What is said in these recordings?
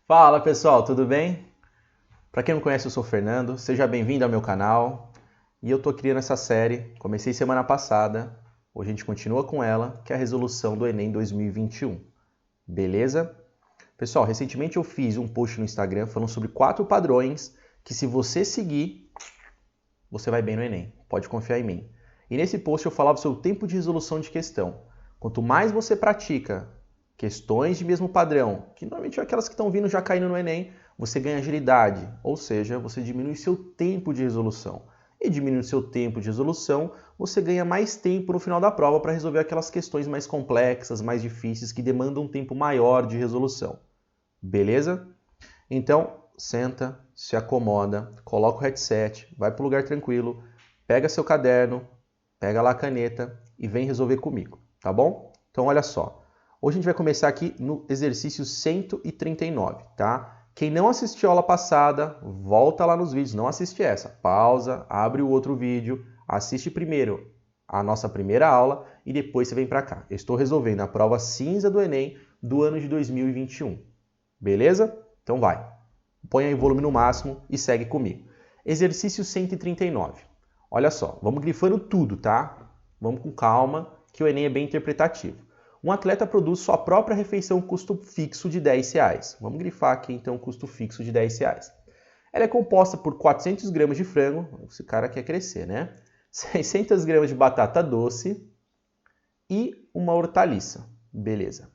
Fala pessoal, tudo bem? Para quem não me conhece, eu sou o Fernando, seja bem-vindo ao meu canal. E eu estou criando essa série, comecei semana passada, hoje a gente continua com ela, que é a resolução do Enem 2021. Beleza? Pessoal, recentemente eu fiz um post no Instagram falando sobre 4 padrões que se você seguir, você vai bem no Enem. Pode confiar em mim. E nesse post eu falava sobre o tempo de resolução de questão. Quanto mais você pratica questões de mesmo padrão, que normalmente são aquelas que estão vindo já caindo no Enem, você ganha agilidade, ou seja, você diminui seu tempo de resolução. E diminuindo seu tempo de resolução, você ganha mais tempo no final da prova para resolver aquelas questões mais complexas, mais difíceis, que demandam um tempo maior de resolução. Beleza? Então, senta, se acomoda, coloca o headset, vai para um lugar tranquilo, pega seu caderno, pega lá a caneta e vem resolver comigo, tá bom? Então, olha só. Hoje a gente vai começar aqui no exercício 139, tá? Quem não assistiu a aula passada, volta lá nos vídeos, não assiste essa. Pausa, abre o outro vídeo, assiste primeiro a nossa primeira aula e depois você vem para cá. Eu estou resolvendo a prova cinza do Enem do ano de 2021. Beleza? Então vai. Põe aí o volume no máximo e segue comigo. Exercício 139. Olha só, vamos grifando tudo, tá? Vamos com calma, que o Enem é bem interpretativo. Um atleta produz sua própria refeição custo fixo de R$10. Vamos grifar aqui então o custo fixo de R$10. Ela é composta por 400 gramas de frango, esse cara quer crescer, né? 600 gramas de batata doce e uma hortaliça. Beleza.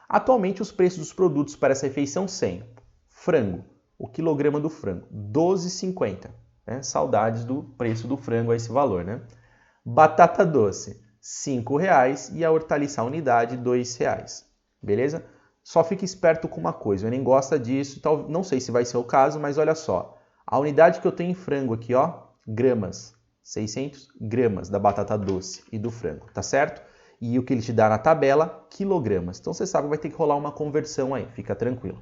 Atualmente os preços dos produtos para essa refeição são: frango, o quilograma do frango, R$ 12,50. Né? Saudades do preço do frango a esse valor, né? Batata doce, R$ 5,00 e a hortaliça a unidade, R$ 2,00. Beleza? Só fique esperto com uma coisa, eu nem gosto disso, não sei se vai ser o caso, mas olha só. A unidade que eu tenho em frango aqui, ó, gramas, 600 gramas da batata doce e do frango, tá certo? E o que ele te dá na tabela, quilogramas. Então você sabe que vai ter que rolar uma conversão aí, fica tranquilo.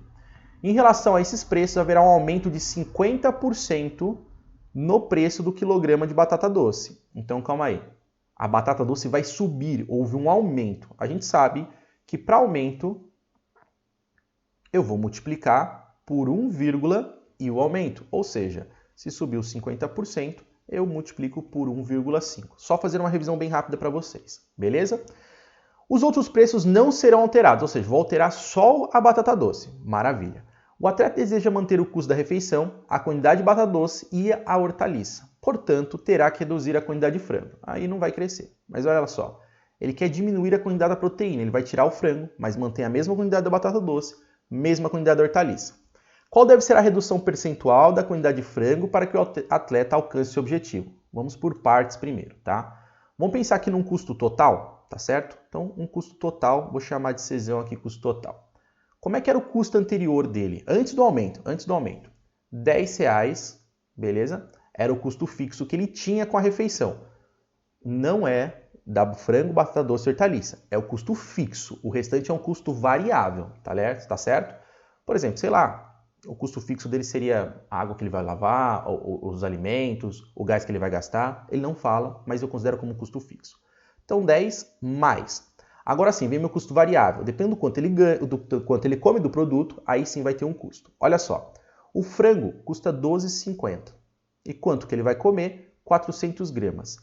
Em relação a esses preços, haverá um aumento de 50% no preço do quilograma de batata doce. Então calma aí. A batata doce vai subir, houve um aumento. A gente sabe que para aumento eu vou multiplicar por 1, e o aumento. Ou seja, se subiu 50%, eu multiplico por 1,5. Só fazer uma revisão bem rápida para vocês, beleza? Os outros preços não serão alterados, ou seja, vou alterar só a batata doce. Maravilha. O atleta deseja manter o custo da refeição, a quantidade de batata doce e a hortaliça. Portanto, terá que reduzir a quantidade de frango. Aí não vai crescer. Mas olha só, ele quer diminuir a quantidade da proteína. Ele vai tirar o frango, mas mantém a mesma quantidade da batata doce, mesma quantidade da hortaliça. Qual deve ser a redução percentual da quantidade de frango para que o atleta alcance seu objetivo? Vamos por partes primeiro, tá? Vamos pensar aqui num custo total, tá certo? Então, um custo total, vou chamar de Czão aqui, custo total. Como é que era o custo anterior dele? Antes do aumento. R$10, beleza? Era o custo fixo que ele tinha com a refeição. Não é da frango, batata doce e hortaliça. É o custo fixo. O restante é um custo variável, tá certo? Por exemplo, sei lá, o custo fixo dele seria a água que ele vai lavar, os alimentos, o gás que ele vai gastar. Ele não fala, mas eu considero como custo fixo. Então, 10 mais. Agora sim, vem meu custo variável. Depende do quanto ele ganha, do quanto ele come do produto, aí sim vai ter um custo. Olha só, o frango custa R$12,50. E quanto que ele vai comer? 400 gramas.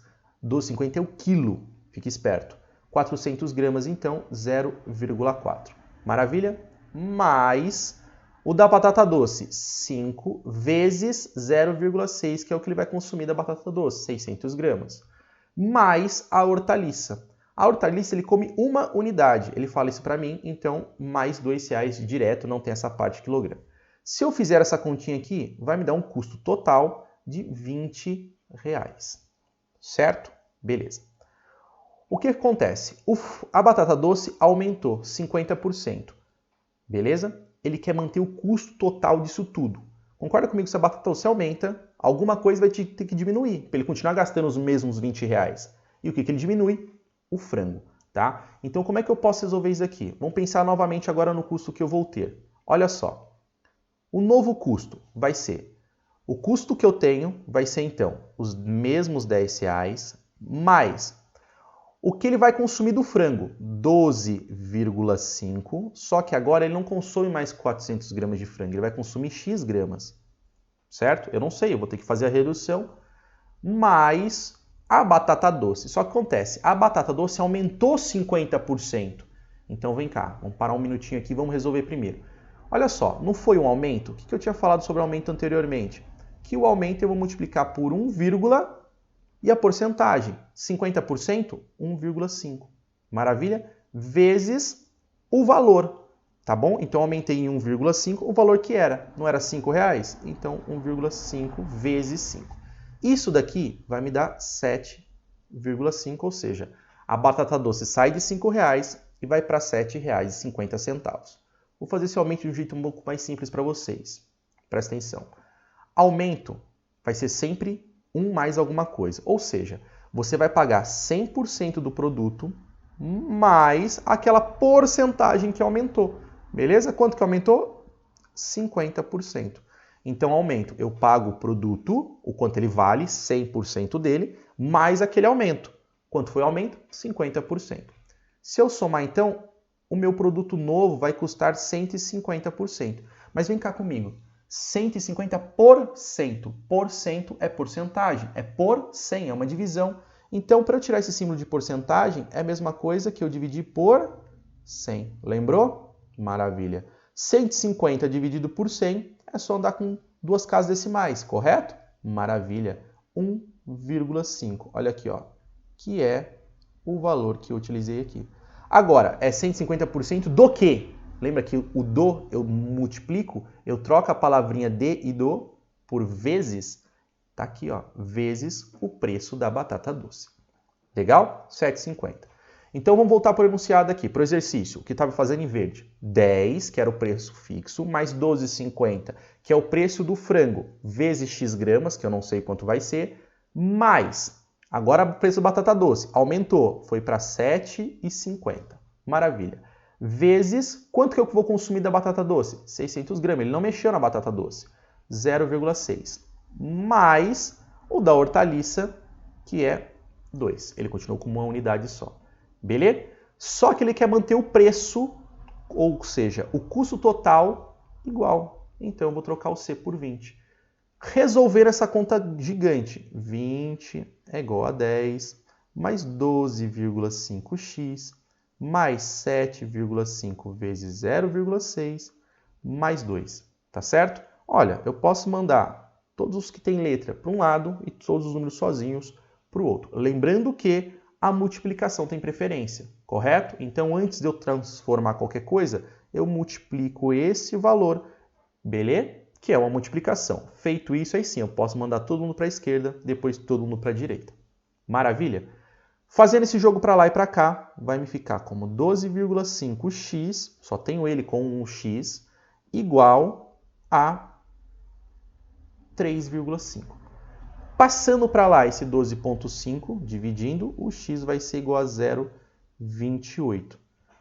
12,50 é o quilo, fique esperto. 400 gramas, então, 0,4. Maravilha? Mais o da batata doce, 5 vezes 0,6, que é o que ele vai consumir da batata doce, 600 gramas. Mais a hortaliça. A hortaliça ele come uma unidade, ele fala isso para mim, então mais R$2 direto, não tem essa parte de quilograma. Se eu fizer essa continha aqui, vai me dar um custo total de R$20. Certo? Beleza. O que acontece? A batata doce aumentou 50%. Beleza? Ele quer manter o custo total disso tudo. Concorda comigo que se a batata doce aumenta, alguma coisa vai ter que diminuir, para ele continuar gastando os mesmos R$20. E o que ele diminui? O frango, tá? Então como é que eu posso resolver isso aqui? Vamos pensar novamente agora no custo que eu vou ter. Olha só, o novo custo vai ser, o custo que eu tenho vai ser então os mesmos R$10 mais O que ele vai consumir do frango? 12,5, só que agora ele não consome mais 400 gramas de frango, ele vai consumir X gramas, certo? Eu não sei, eu vou ter que fazer a redução, mais a batata doce. Só que acontece, a batata doce aumentou 50%. Então vem cá, vamos parar um minutinho aqui e vamos resolver primeiro. Olha só, não foi um aumento? O que eu tinha falado sobre aumento anteriormente? Que o aumento eu vou multiplicar por 1, e a porcentagem, 50%, 1,5. Maravilha? Vezes o valor, tá bom? Então, aumentei em 1,5 o valor que era. Não era R$5? Então, 1,5 vezes 5. Isso daqui vai me dar 7,5, ou seja, a batata doce sai de R$5 e vai para R$ 7,50. Vou fazer esse aumento de um jeito um pouco mais simples para vocês. Presta atenção. Aumento vai ser sempre 1 mais alguma coisa. Ou seja, você vai pagar 100% do produto mais aquela porcentagem que aumentou. Beleza? Quanto que aumentou? 50%. Então, aumento. Eu pago o produto, o quanto ele vale, 100% dele, mais aquele aumento. Quanto foi o aumento? 50%. Se eu somar, então, o meu produto novo vai custar 150%. Mas vem cá comigo. 150%. Porcento é porcentagem. É por 100, é uma divisão. Então, para eu tirar esse símbolo de porcentagem, é a mesma coisa que eu dividir por 100. Lembrou? Maravilha. 150 dividido por 100 é só andar com 2 casas decimais, correto? Maravilha. 1,5. Olha aqui, ó, que é o valor que eu utilizei aqui. Agora, é 150% do quê? Lembra que o do eu multiplico, eu troco a palavrinha de e do por vezes, tá aqui, ó, vezes o preço da batata doce. Legal? 7,50. Então vamos voltar para o enunciado aqui, para o exercício, que estava fazendo em verde. 10, que era o preço fixo, mais 12,50, que é o preço do frango, vezes X gramas, que eu não sei quanto vai ser, mais, agora o preço da batata doce, aumentou, foi para 7,50. Maravilha. Vezes, quanto que eu vou consumir da batata doce? 600 gramas, ele não mexeu na batata doce. 0,6. Mais o da hortaliça, que é 2. Ele continuou com uma unidade só. Beleza? Só que ele quer manter o preço, ou seja, o custo total igual. Então eu vou trocar o C por 20. Resolver essa conta gigante. 20 é igual a 10, mais 12,5x, mais 7,5 vezes 0,6, mais 2. Tá certo? Olha, eu posso mandar todos os que têm letra para um lado e todos os números sozinhos para o outro. Lembrando que a multiplicação tem preferência, correto? Então, antes de eu transformar qualquer coisa, eu multiplico esse valor, beleza? Que é uma multiplicação. Feito isso, aí sim, eu posso mandar todo mundo para a esquerda, depois todo mundo para a direita. Maravilha? Fazendo esse jogo para lá e para cá, vai me ficar como 12,5x, só tenho ele com um x, igual a 3,5. Passando para lá esse 12,5, dividindo, o x vai ser igual a 0,28.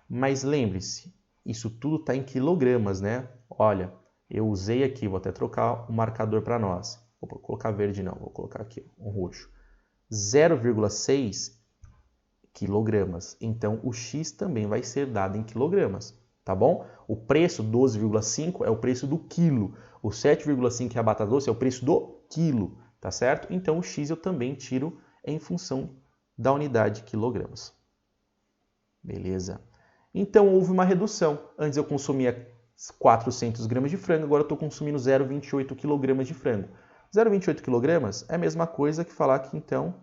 Mas lembre-se, isso tudo está em quilogramas, né? Olha, eu usei aqui, vou até trocar o marcador para nós. Vou colocar verde não, vou colocar aqui um roxo. 0,6 quilogramas. Então, o x também vai ser dado em quilogramas, tá bom? O preço 12,5 é o preço do quilo. O 7,5 que é a batata doce é o preço do quilo, tá certo? Então, o x eu também tiro em função da unidade quilogramas. Beleza? Então, houve uma redução. Antes eu consumia 400 gramas de frango, agora eu estou consumindo 0,28 quilogramas de frango. 0,28 quilogramas é a mesma coisa que falar que, então,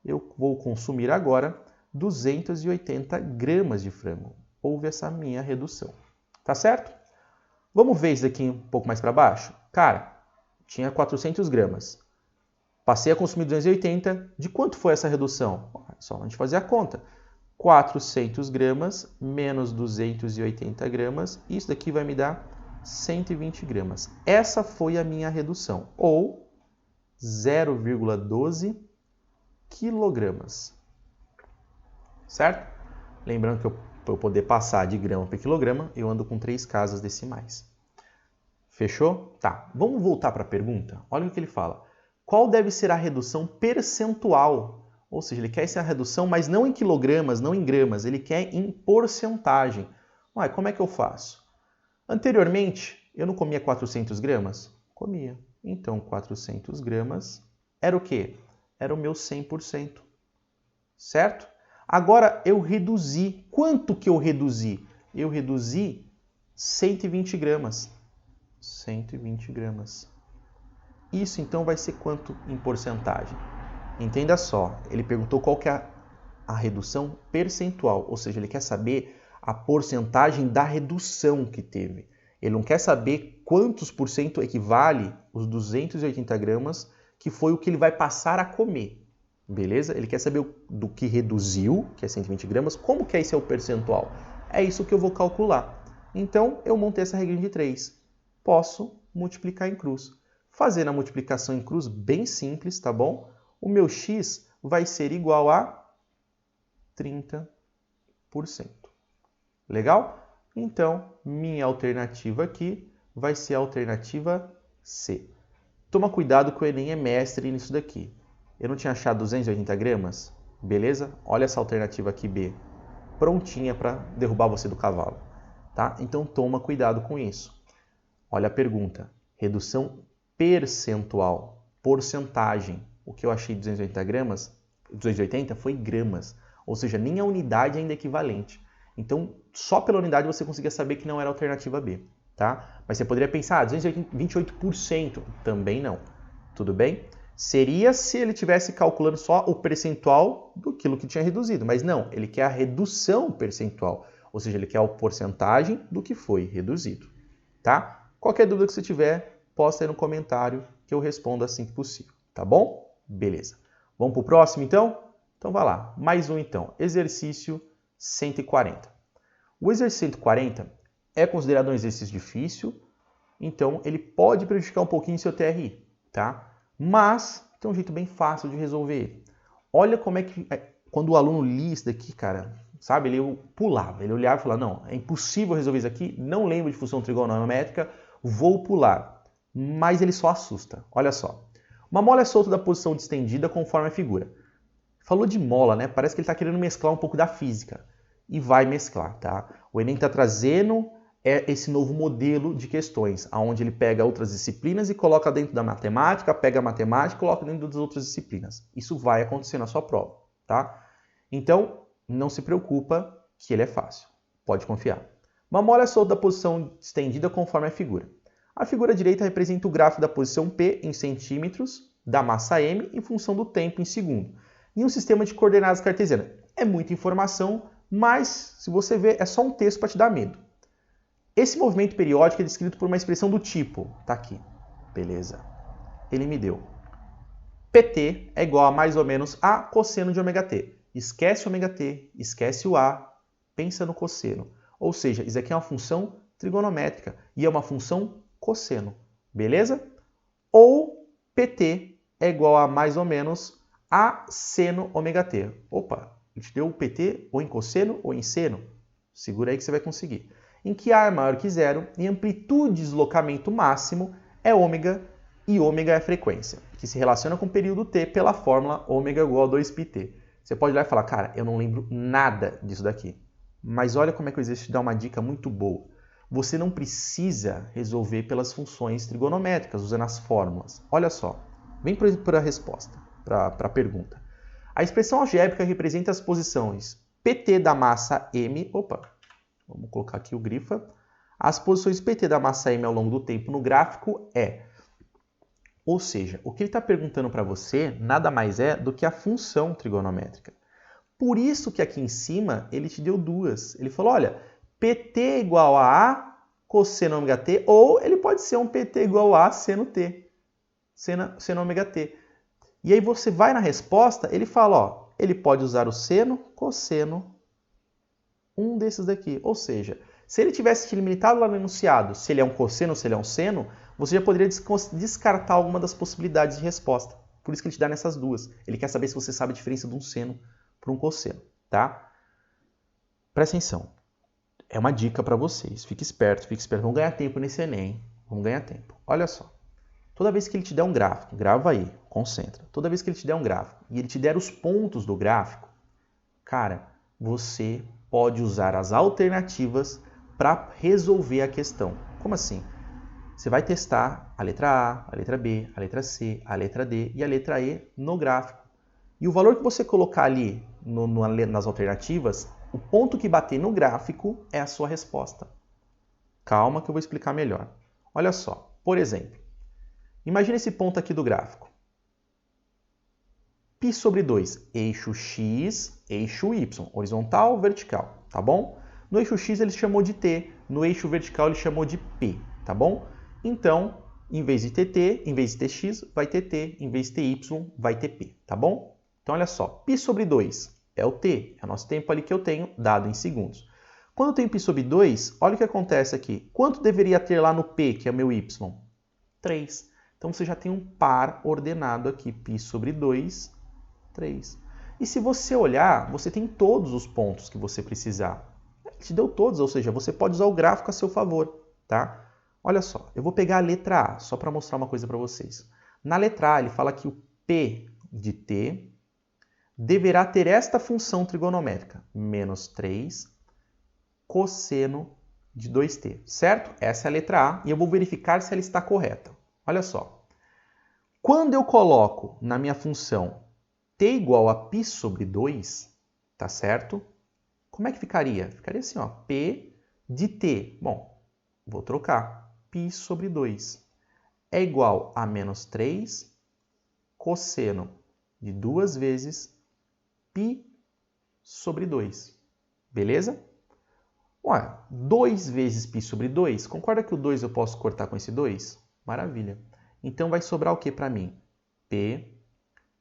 eu vou consumir agora 280 gramas de frango. Houve essa minha redução. Tá certo? Vamos ver isso aqui um pouco mais para baixo? Cara, tinha 400 gramas. Passei a consumir 280. De quanto foi essa redução? Só a gente fazer a conta. 400 gramas menos 280 gramas. Isso daqui vai me dar 120 gramas. Essa foi a minha redução. Ou 0,12 quilogramas. Certo? Lembrando que para eu poder passar de grama para quilograma, eu ando com 3 casas decimais. Fechou? Tá. Vamos voltar para a pergunta? Olha o que ele fala. Qual deve ser a redução percentual? Ou seja, ele quer essa redução, mas não em quilogramas, não em gramas, ele quer em porcentagem. Ué, como é que eu faço? Anteriormente, eu não comia 400 gramas? Comia. Então, 400 gramas era o quê? Era o meu 100%. Certo? Agora, eu reduzi. Quanto que eu reduzi? Eu reduzi 120 gramas. 120 gramas. Isso, então, vai ser quanto em porcentagem? Entenda só, ele perguntou qual que é a redução percentual, ou seja, ele quer saber a porcentagem da redução que teve. Ele não quer saber quantos por cento equivale os 280 gramas, que foi o que ele vai passar a comer. Beleza? Ele quer saber do que reduziu, que é 120 gramas, como que esse é o percentual. É isso que eu vou calcular. Então, eu montei essa regrinha de 3. Posso multiplicar em cruz. Fazendo a multiplicação em cruz bem simples, tá bom? O meu x vai ser igual a 30%. Legal? Então, minha alternativa aqui vai ser a alternativa C. Toma cuidado que o Enem é mestre nisso daqui. Eu não tinha achado 280 gramas? Beleza? Olha essa alternativa aqui B. Prontinha para derrubar você do cavalo. Tá? Então, toma cuidado com isso. Olha a pergunta. Redução percentual. Porcentagem. O que eu achei de 280 gramas, 280 foi gramas, ou seja, nem a unidade ainda é equivalente. Então, só pela unidade você conseguia saber que não era a alternativa B, tá? Mas você poderia pensar, 228%, também não. Tudo bem? Seria se ele estivesse calculando só o percentual do que tinha reduzido, mas não, ele quer a redução percentual, ou seja, ele quer a porcentagem do que foi reduzido, tá? Qualquer dúvida que você tiver, posta aí no comentário que eu respondo assim que possível, tá bom? Beleza. Vamos para o próximo, então? Então, vai lá. Mais um, então. Exercício 140. O exercício 140 é considerado um exercício difícil, então ele pode prejudicar um pouquinho seu TRI, tá? Mas tem um jeito bem fácil de resolver ele. Olha como é que... Quando o aluno lia isso daqui, cara, sabe? Ele pulava. Ele olhava e falava, não, é impossível resolver isso aqui, não lembro de função trigonométrica, vou pular. Mas ele só assusta. Olha só. Uma mola é solta da posição distendida conforme a figura. Falou de mola, né? Parece que ele está querendo mesclar um pouco da física. E vai mesclar, tá? O Enem está trazendo esse novo modelo de questões, onde ele pega outras disciplinas e coloca dentro da matemática, pega a matemática e coloca dentro das outras disciplinas. Isso vai acontecer na sua prova, tá? Então, não se preocupa que ele é fácil. Pode confiar. Uma mola é solta da posição distendida conforme a figura. A figura direita representa o gráfico da posição P em centímetros, da massa M em função do tempo em segundo, em um sistema de coordenadas cartesianas. É muita informação, mas se você ver, é só um texto para te dar medo. Esse movimento periódico é descrito por uma expressão do tipo, tá aqui, beleza, ele me deu. PT é igual a mais ou menos A cosseno de ômega t. Esquece o ômega t, esquece o A, pensa no cosseno. Ou seja, isso aqui é uma função trigonométrica e é uma função cosseno, beleza? Ou PT é igual a mais ou menos A seno ômega t. Opa, ele te deu o PT ou em cosseno ou em seno. Segura aí que você vai conseguir. Em que A é maior que zero e amplitude de deslocamento máximo é ômega e ômega é a frequência, que se relaciona com o período t pela fórmula ômega igual a 2πt. Você pode ir lá e falar, cara, eu não lembro nada disso daqui. Mas olha como é que o exercício te dá uma dica muito boa. Você não precisa resolver pelas funções trigonométricas, usando as fórmulas. Olha só, vem para a resposta, para a pergunta. A expressão algébrica representa as posições PT da massa M... Opa, vamos colocar aqui o grifa. As posições PT da massa M ao longo do tempo no gráfico é... Ou seja, o que ele está perguntando para você nada mais é do que a função trigonométrica. Por isso que aqui em cima ele te deu duas. Ele falou, olha... PT é igual a A cosseno ômega t, ou ele pode ser um PT igual a seno t, seno ômega t. E aí você vai na resposta, ele fala, ó, ele pode usar o seno, cosseno, um desses daqui. Ou seja, se ele tivesse te limitado lá no enunciado, se ele é um cosseno ou se ele é um seno, você já poderia descartar alguma das possibilidades de resposta. Por isso que ele te dá nessas duas. Ele quer saber se você sabe a diferença de um seno para um cosseno, tá? Presta atenção. É uma dica para vocês. Fique esperto, fique esperto. Vamos ganhar tempo nesse Enem. Vamos ganhar tempo. Olha só. Toda vez que ele te der um gráfico, grava aí. Concentra. Toda vez que ele te der um gráfico e ele te der os pontos do gráfico, cara, você pode usar as alternativas para resolver a questão. Como assim? Você vai testar a letra A, a letra B, a letra C, a letra D e a letra E no gráfico. E o valor que você colocar ali nas alternativas, o ponto que bater no gráfico é a sua resposta. Calma que eu vou explicar melhor. Olha só, por exemplo, imagina esse ponto aqui do gráfico. Π sobre 2, eixo X, eixo Y, horizontal, vertical, tá bom? No eixo X ele chamou de T, no eixo vertical ele chamou de P, tá bom? Então, em vez de ter T, em vez de ter X, vai ter T, em vez de ter Y, vai ter P, tá bom? Então, olha só, π sobre 2 é o T, é o nosso tempo ali que eu tenho, dado em segundos. Quando eu tenho π sobre 2, olha o que acontece aqui. Quanto deveria ter lá no P, que é o meu Y? 3. Então, você já tem um par ordenado aqui, π sobre 2, 3. E se você olhar, você tem todos os pontos que você precisar. Ele te deu todos, ou seja, você pode usar o gráfico a seu favor, tá? Olha só, eu vou pegar a letra A, só para mostrar uma coisa para vocês. Na letra A, ele fala que o P de T deverá ter esta função trigonométrica, menos 3 cosseno de 2t, certo? Essa é a letra A e eu vou verificar se ela está correta. Olha só, quando eu coloco na minha função t igual a π sobre 2, tá certo? Como é que ficaria? Ficaria assim, ó, P de t. Bom, vou trocar. π sobre 2 é igual a menos 3 cosseno de 2 vezes π sobre 2. Beleza? Ué, 2 vezes π sobre 2, concorda que o 2 eu posso cortar com esse 2? Maravilha. Então vai sobrar o que para mim? P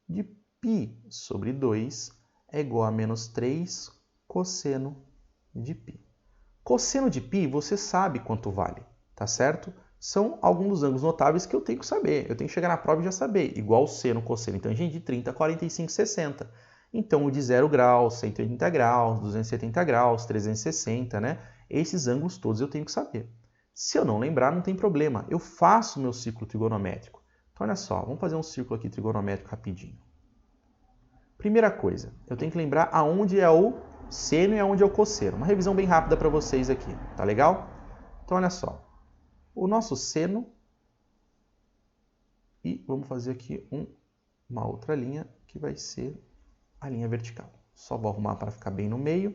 de π sobre 2 é igual a menos 3 cosseno de π. Cosseno de π você sabe quanto vale, tá certo? São alguns dos ângulos notáveis que eu tenho que saber. Eu tenho que chegar na prova e já saber. Igual seno, cosseno e tangente de 30, 45, 60. Então, o de 0 graus, 180 graus, 270 graus, 360, né? Esses ângulos todos eu tenho que saber. Se eu não lembrar, não tem problema. Eu faço meu círculo trigonométrico. Então, olha só, vamos fazer um círculo aqui trigonométrico rapidinho. Primeira coisa, eu tenho que lembrar aonde é o seno e aonde é o cosseno. Uma revisão bem rápida para vocês aqui, tá legal? Então, olha só. O nosso seno, e vamos fazer aqui uma outra linha, que vai ser a linha vertical. Só vou arrumar para ficar bem no meio.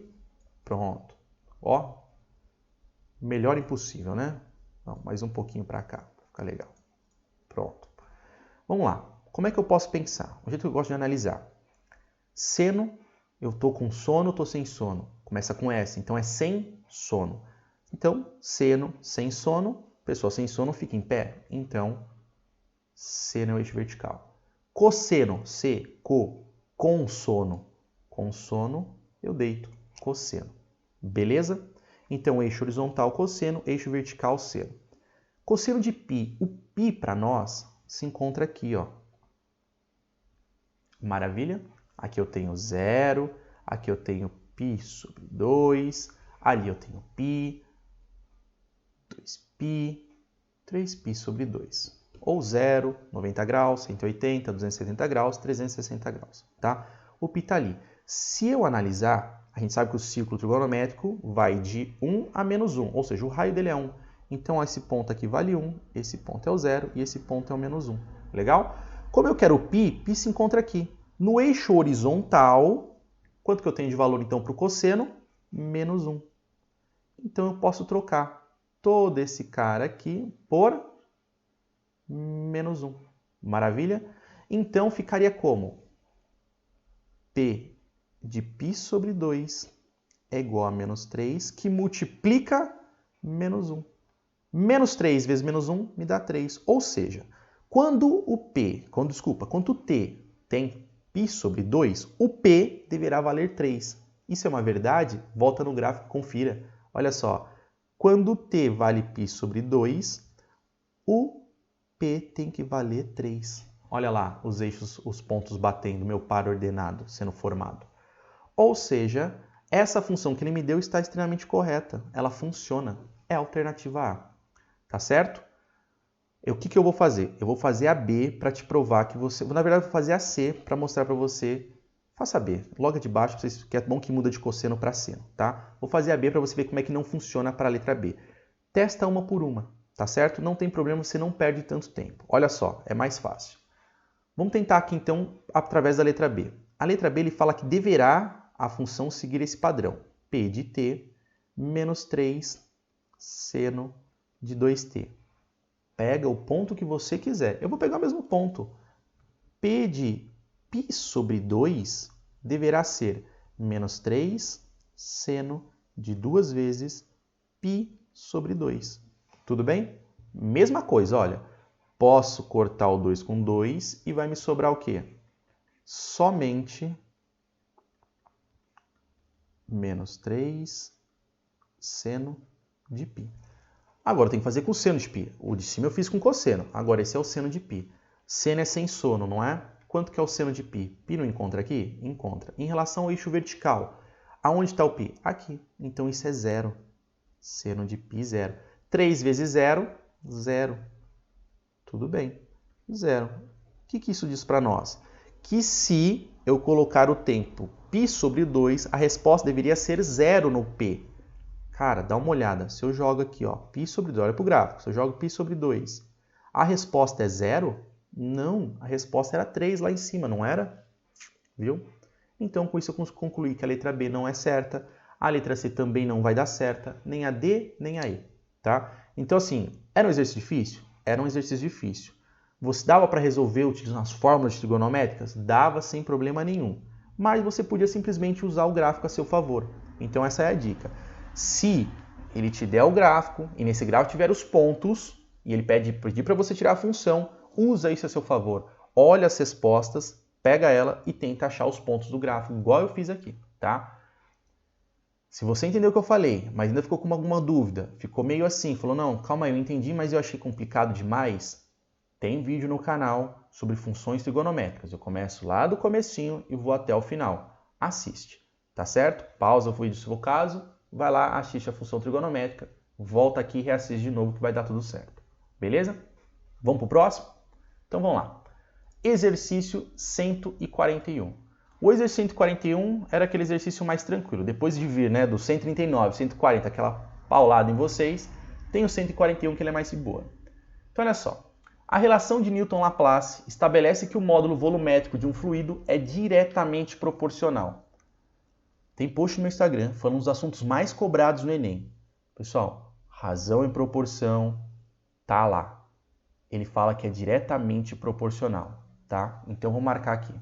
Pronto. Ó, melhor impossível, né? Não, mais um pouquinho para cá, para ficar legal. Pronto. Vamos lá. Como é que eu posso pensar? O jeito que eu gosto de analisar. Seno, eu estou com sono, estou sem sono. Começa com S, então é sem sono. Então, seno, sem sono, pessoa sem sono fica em pé. Então, seno é o eixo vertical. Cosseno, C, co, com sono. Com sono, eu deito, cosseno. Beleza? Então, eixo horizontal, cosseno, eixo vertical, seno. Cosseno de π. O π para nós se encontra aqui, ó. Maravilha? Aqui eu tenho 0, aqui eu tenho π sobre 2, ali eu tenho π, 2π, 3π sobre 2. Ou 0, 90 graus, 180, 270 graus, 360 graus. Tá? O π está ali. Se eu analisar, a gente sabe que o círculo trigonométrico vai de 1 a menos 1, ou seja, o raio dele é 1. Então, esse ponto aqui vale 1, esse ponto é o 0 e esse ponto é o menos 1. Legal? Como eu quero o π, π se encontra aqui. No eixo horizontal, quanto que eu tenho de valor então para o cosseno? Menos 1. Então, eu posso trocar todo esse cara aqui por menos 1. Maravilha? Então, ficaria como? P de π sobre 2 é igual a menos 3, que multiplica menos 1. Menos 3 vezes menos 1 me dá 3. Ou seja, quando o t tem π sobre 2, o p deverá valer 3. Isso é uma verdade? Volta no gráfico e confira. Olha só, quando t vale π sobre 2, o p tem que valer 3. Olha lá os eixos, os pontos batendo, meu par ordenado sendo formado. Ou seja, essa função que ele me deu está extremamente correta. Ela funciona. É a alternativa A. Tá certo? O que eu vou fazer? Eu vou fazer a B para te provar que você... Na verdade, eu vou fazer a C para mostrar para você... Faça a B. Logo de baixo, que é bom que muda de cosseno para seno, tá? Vou fazer a B para você ver como é que não funciona para a letra B. Testa uma por uma, tá certo? Não tem problema, você não perde tanto tempo. Olha só, é mais fácil. Vamos tentar aqui, então, através da letra B. A letra B ele fala que deverá a função seguir esse padrão. P de t menos 3 seno de 2t. Pega o ponto que você quiser. Eu vou pegar o mesmo ponto. P de π sobre 2 deverá ser menos 3 seno de 2 vezes π sobre 2. Tudo bem? Mesma coisa, olha. Posso cortar o 2 com 2 e vai me sobrar o quê? Somente menos 3 seno de π. Agora eu tenho que fazer com seno de π. O de cima eu fiz com cosseno. Agora esse é o seno de π. Seno é sem sono, não é? Quanto que é o seno de π? Π não encontra aqui? Encontra. Em relação ao eixo vertical, aonde está o π? Aqui. Então isso é zero. Seno de π, zero. 3 vezes zero, zero. Tudo bem. Zero. O que isso diz para nós? Que se eu colocar o tempo π sobre 2, a resposta deveria ser zero no π. Cara, dá uma olhada. Se eu jogo aqui, ó, π sobre 2, olha para o gráfico. Se eu jogo π sobre 2, a resposta é zero? Não, a resposta era 3 lá em cima, não era? Viu? Então, com isso eu concluí que a letra B não é certa, a letra C também não vai dar certa, nem a D, nem a E, tá? Então, assim, era um exercício difícil? Era um exercício difícil. Você dava para resolver utilizando as fórmulas trigonométricas? Dava sem problema nenhum. Mas você podia simplesmente usar o gráfico a seu favor. Então, essa é a dica. Se ele te der o gráfico, e nesse gráfico tiver os pontos, e ele pedir para você tirar a função, usa isso a seu favor. Olha as respostas, pega ela e tenta achar os pontos do gráfico, igual eu fiz aqui, tá? Se você entendeu o que eu falei, mas ainda ficou com alguma dúvida, ficou meio assim, falou, não, calma aí, eu entendi, mas eu achei complicado demais, tem vídeo no canal sobre funções trigonométricas. Eu começo lá do comecinho e vou até o final. Assiste, tá certo? Pausa o vídeo se for o caso, vai lá, assiste a função trigonométrica, volta aqui e reassiste de novo que vai dar tudo certo. Beleza? Vamos para o próximo? Então vamos lá. Exercício 141. O exercício 141 era aquele exercício mais tranquilo. Depois de vir, né, do 139, 140, aquela paulada em vocês, tem o 141 que ele é mais de boa. Então olha só. A relação de Newton-Laplace estabelece que o módulo volumétrico de um fluido é diretamente proporcional. Tem post no meu Instagram falando dos assuntos mais cobrados no Enem. Pessoal, razão e proporção tá lá. Ele fala que é diretamente proporcional, tá? Então, vou marcar aqui.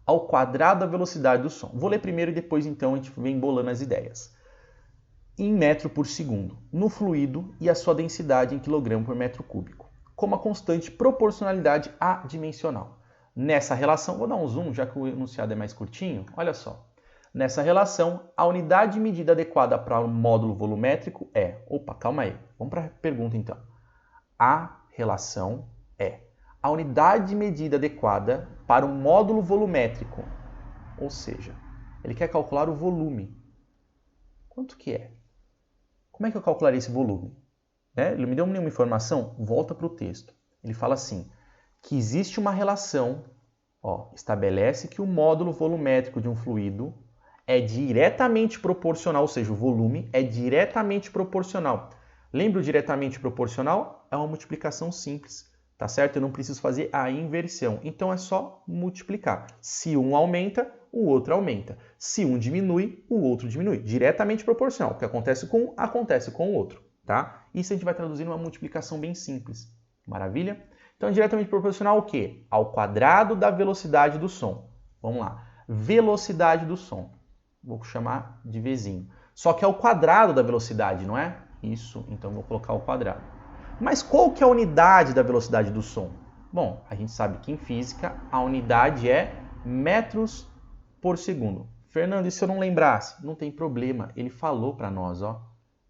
Ao quadrado da velocidade do som. Vou ler primeiro e depois, então, a gente vem embolando as ideias. Em metro por segundo, no fluido e a sua densidade em quilograma por metro cúbico, com uma constante proporcionalidade adimensional. Nessa relação, vou dar um zoom, já que o enunciado é mais curtinho, olha só. Nessa relação, a unidade de medida adequada para o módulo volumétrico é... Opa, calma aí. Vamos para a pergunta, então. A relação é a unidade de medida adequada para o módulo volumétrico. Ou seja, ele quer calcular o volume. Quanto que é? Como é que eu calcularia esse volume? Ele me deu nenhuma informação? Volta para o texto. Ele fala assim, que existe uma relação, estabelece que o módulo volumétrico de um fluido é diretamente proporcional, ou seja, o volume é diretamente proporcional. Lembra o diretamente proporcional? É uma multiplicação simples, tá certo? Eu não preciso fazer a inversão, então é só multiplicar. Se um aumenta, o outro aumenta. Se um diminui, o outro diminui. Diretamente proporcional. O que acontece com um, acontece com o outro, tá? Isso a gente vai traduzir numa multiplicação bem simples. Maravilha? Então, é diretamente proporcional ao quê? Ao quadrado da velocidade do som. Vamos lá. Velocidade do som. Vou chamar de Vzinho. Só que é o quadrado da velocidade, não é? Isso, então vou colocar o quadrado. Mas qual que é a unidade da velocidade do som? Bom, a gente sabe que em física a unidade é metros por segundo. Fernando, e se eu não lembrasse? Não tem problema, ele falou para nós,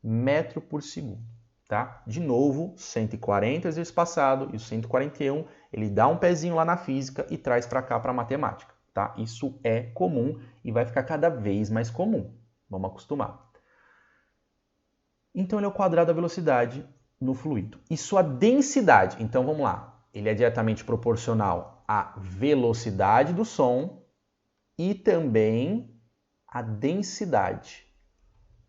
metro por segundo. Tá? De novo, 140 exercício passado e o 141, ele dá um pezinho lá na física e traz para cá para a matemática. Tá? Isso é comum e vai ficar cada vez mais comum. Vamos acostumar. Então, ele é o quadrado da velocidade no fluido. E sua densidade, então vamos lá, ele é diretamente proporcional à velocidade do som e também à densidade.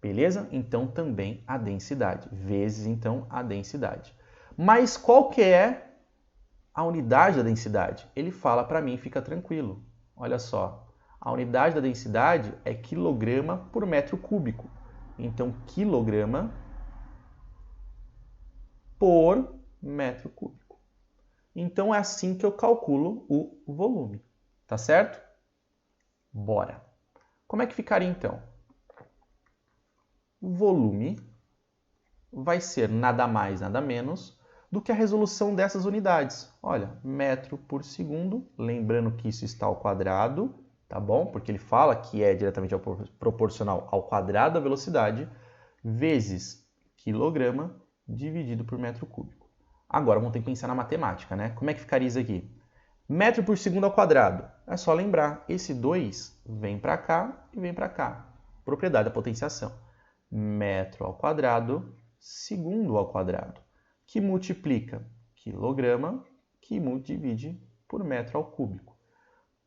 Beleza? Então também a densidade, vezes então a densidade. Mas qual que é a unidade da densidade? Ele fala para mim, fica tranquilo. Olha só, a unidade da densidade é quilograma por metro cúbico. Então, quilograma por metro cúbico. Então, é assim que eu calculo o volume. Tá certo? Bora. Como é que ficaria então? O volume vai ser nada mais, nada menos do que a resolução dessas unidades. Olha, metro por segundo, lembrando que isso está ao quadrado, tá bom? Porque ele fala que é diretamente proporcional ao quadrado da velocidade, vezes quilograma dividido por metro cúbico. Agora vamos ter que pensar na matemática, né? Como é que ficaria isso aqui? Metro por segundo ao quadrado. É só lembrar, esse 2 vem para cá e vem para cá. Propriedade da potenciação. Metro ao quadrado, segundo ao quadrado, que multiplica quilograma, que divide por metro ao cúbico.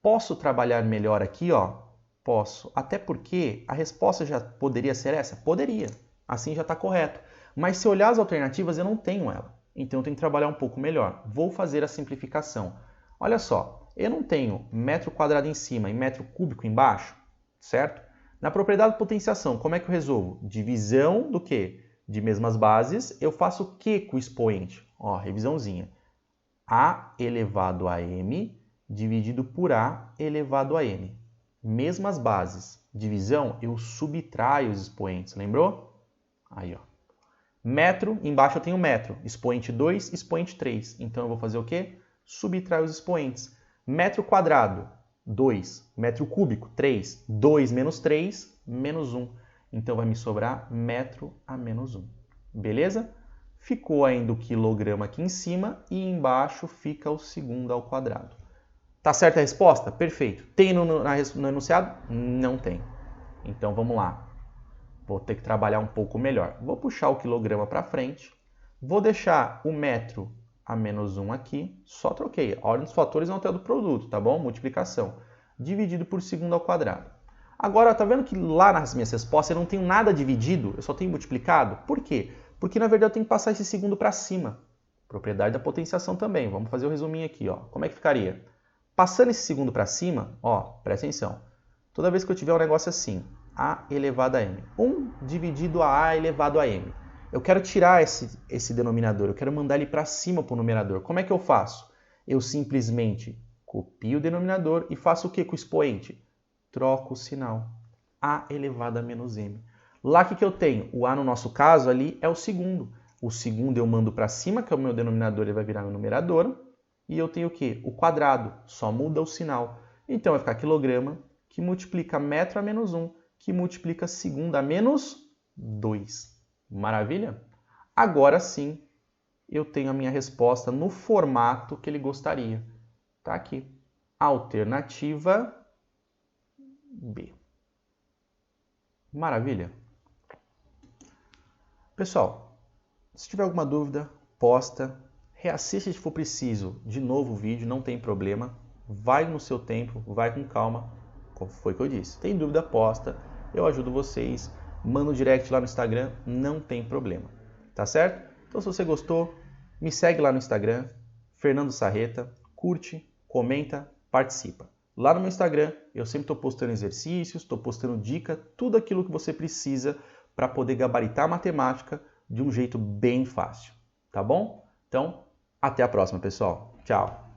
Posso trabalhar melhor aqui, ó? Posso, até porque a resposta já poderia ser essa? Poderia, assim já está correto. Mas se olhar as alternativas, eu não tenho ela. Então eu tenho que trabalhar um pouco melhor. Vou fazer a simplificação. Olha só, eu não tenho metro quadrado em cima e metro cúbico embaixo, certo? Na propriedade de potenciação, como é que eu resolvo? Divisão do quê? De mesmas bases, eu faço o que com o expoente? Ó, revisãozinha. A elevado a m dividido por A elevado a n. Mesmas bases. Divisão, eu subtraio os expoentes, lembrou? Aí, ó. Metro, embaixo eu tenho metro. Expoente 2, expoente 3. Então eu vou fazer o quê? Subtrair os expoentes. Metro quadrado, 2. Metro cúbico, 3. 2 menos 3, menos 1. Então vai me sobrar metro a menos 1. Beleza? Ficou ainda o quilograma aqui em cima e embaixo fica o segundo ao quadrado. Tá certa a resposta? Perfeito. Tem no enunciado? Não tem. Então vamos lá. Vou ter que trabalhar um pouco melhor. Vou puxar o quilograma para frente. Vou deixar o metro a menos 1 aqui. Só troquei. A ordem dos fatores não altera do produto, tá bom? Multiplicação. Dividido por segundo ao quadrado. Agora, tá vendo que lá nas minhas respostas eu não tenho nada dividido? Eu só tenho multiplicado? Por quê? Porque, na verdade, eu tenho que passar esse segundo para cima. Propriedade da potenciação também. Vamos fazer o resuminho aqui, ó. Como é que ficaria? Passando esse segundo para cima, ó, presta atenção. Toda vez que eu tiver um negócio assim, A elevado a M. 1 dividido a A elevado a M. Eu quero tirar esse denominador, eu quero mandar ele para cima para o numerador. Como é que eu faço? Eu simplesmente copio o denominador e faço o que com o expoente? Troco o sinal. A elevado a menos M. Lá que eu tenho? O A no nosso caso ali é o segundo. O segundo eu mando para cima, que é o meu denominador, ele vai virar meu numerador. E eu tenho o quê? O quadrado, só muda o sinal. Então vai ficar quilograma, que multiplica metro a menos 1, que multiplica segundo a menos 2. Maravilha? Agora sim, eu tenho a minha resposta no formato que ele gostaria. Tá aqui. Alternativa B. Maravilha? Pessoal, se tiver alguma dúvida, posta. Reassista se for preciso de novo o vídeo, não tem problema. Vai no seu tempo, vai com calma. Como foi que eu disse? Tem dúvida, posta. Eu ajudo vocês. Manda um direct lá no Instagram, não tem problema. Tá certo? Então se você gostou, me segue lá no Instagram, Fernando Sarreta, curte, comenta, participa. Lá no meu Instagram eu sempre estou postando exercícios, estou postando dica, tudo aquilo que você precisa para poder gabaritar a matemática de um jeito bem fácil. Tá bom? Então, até a próxima, pessoal. Tchau!